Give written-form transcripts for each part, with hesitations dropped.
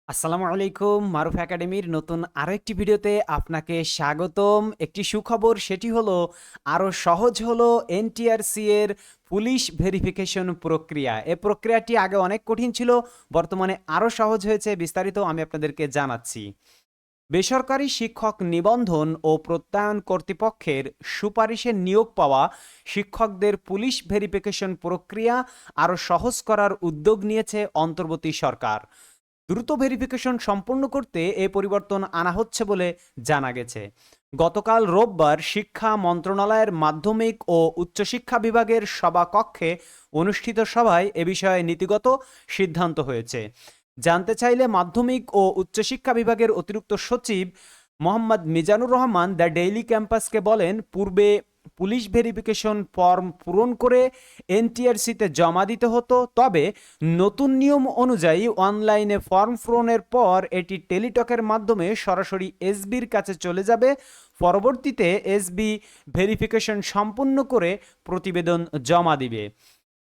আসসালামু আলাইকুম, মারুফ একাডেমির নতুন আরো একটি ভিডিওতে আপনাকে স্বাগতম। একটি সুখবর, সেটি হলো আরো সহজ হলো এনটিআরসি এর পুলিশ ভেরিফিকেশন প্রক্রিয়া। এই প্রক্রিয়াটি আগে অনেক কঠিন ছিল, বর্তমানে আরো সহজ হয়েছে। বিস্তারিত আমি আপনাদেরকে জানাচ্ছি। বেসরকারি শিক্ষক নিবন্ধন ও প্রত্যয়ন কর্তৃপক্ষের সুপারিশে নিয়োগ পাওয়া শিক্ষকদের পুলিশ ভেরিফিকেশন প্রক্রিয়া আরো সহজ করার উদ্যোগ নিয়েছে অন্তর্বর্তী সরকার। দ্রুত ভেরিফিকেশন সম্পন্ন করতে এই পরিবর্তন আনা হচ্ছে বলে জানা গেছে। গতকাল রোববার শিক্ষা মন্ত্রণালয়ের মাধ্যমিক ও উচ্চশিক্ষা বিভাগের সভাকক্ষে অনুষ্ঠিত সভায় এ বিষয়ে নীতিগত সিদ্ধান্ত হয়েছে। জানতে চাইলে মাধ্যমিক ও উচ্চশিক্ষা বিভাগের অতিরিক্ত সচিব মোহাম্মদ মিজানুর রহমান দ্য ডেইলি ক্যাম্পাসকে বলেন, পূর্বে পুলিশ ভেরিফিকেশন ফর্ম পূরণ করে এনটিআরসিতে জমা দিতে হতো, তবে নতুন নিয়ম অনুযায়ী অনলাইনে ফর্ম পূরণের পর এটি টেলিটকের মাধ্যমে সরাসরি এসবির কাছে চলে যাবে। পরবর্তীতে এসবি ভেরিফিকেশন সম্পূর্ণ করে প্রতিবেদন জমা দিবে।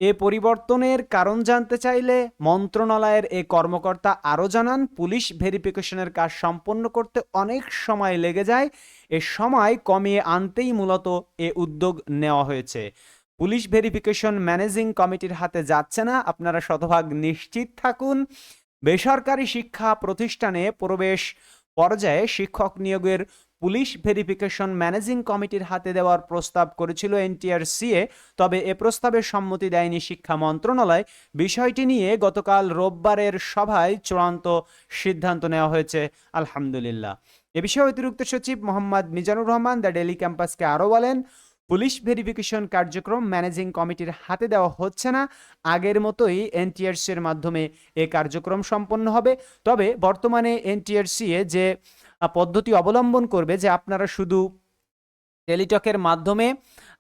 এ পরিবর্তনের কারণ জানতে চাইলে মন্ত্রণালয়ের এ কর্মকর্তা আরও জানান, পুলিশ ভেরিফিকেশনের কাজ সম্পন্ন করতে অনেক সময় লেগে যায়। এ সময় কমিয়ে আনতেই মূলত এ উদ্যোগ নেওয়া হয়েছে। পুলিশ ভেরিফিকেশন ম্যানেজিং কমিটির হাতে যাচ্ছে না, আপনারা শতভাগ নিশ্চিত থাকুন। বেসরকারি শিক্ষা প্রতিষ্ঠানে প্রবেশ পর্যায়ে শিক্ষক নিয়োগের পুলিশ ভেরিফিকেশন ম্যানেজিং কমিটির হাতে দেওয়ার প্রস্তাব করেছিল এনটিআরসিএ, তবে এ প্রস্তাবে সম্মতি দেয়নি শিক্ষা মন্ত্রণালয়। বিষয়টি নিয়ে গতকাল রোববারের সভায় চূড়ান্ত সিদ্ধান্ত নেওয়া হয়েছে, আলহামদুলিল্লাহ। এ বিষয়ে অতিরিক্ত সচিব মোহাম্মদ মিজানুর রহমান দ্য ডেইলি ক্যাম্পাসকে আরও বলেন, পুলিশ ভেরিফিকেশন কার্যক্রম ম্যানেজিং কমিটির হাতে দেওয়া হচ্ছে না, আগের মতোই এনটিআরসি এর মাধ্যমে এ কার্যক্রম সম্পন্ন হবে। তবে বর্তমানে এনটিআরসি যে পদ্ধতি অবলম্বন করবে যে আপনারা শুধু টেলিটকের মাধ্যমে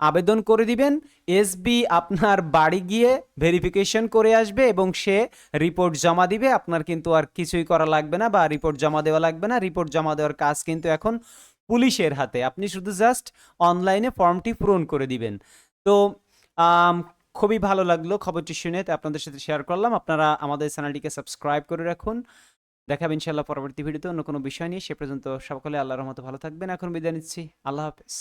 আবেদন করে দিবেন, এসবি আপনার বাড়ি গিয়ে ভেরিফিকেশন করে আসবে এবং সে রিপোর্ট জমা দিবে। আপনার কিন্তু আর কিছুই করা লাগবে না বা রিপোর্ট জমা দেওয়া লাগবে না। রিপোর্ট জমা দেওয়ার কাজ কিন্তু এখন পুলিশের হাতে। আপনি শুধু জাস্ট অনলাইনে ফর্মটি পূরণ করে দিবেন। তো আম, খুবই ভালো লাগলো খবরটি শুনে, তো আপনাদের সাথে শেয়ার করলাম। আপনারা আমাদের চ্যানেলটিকে সাবস্ক্রাইব করে রাখুন। দেখাবেন ইনশাআল্লাহ পরবর্তী ভিডিওতে অন্য কোনো বিষয় নিয়ে। সে পর্যন্ত সকলে আল্লাহর রহমতে ভালো থাকবেন। এখন বিদায় নিচ্ছি। আল্লাহ হাফেজ।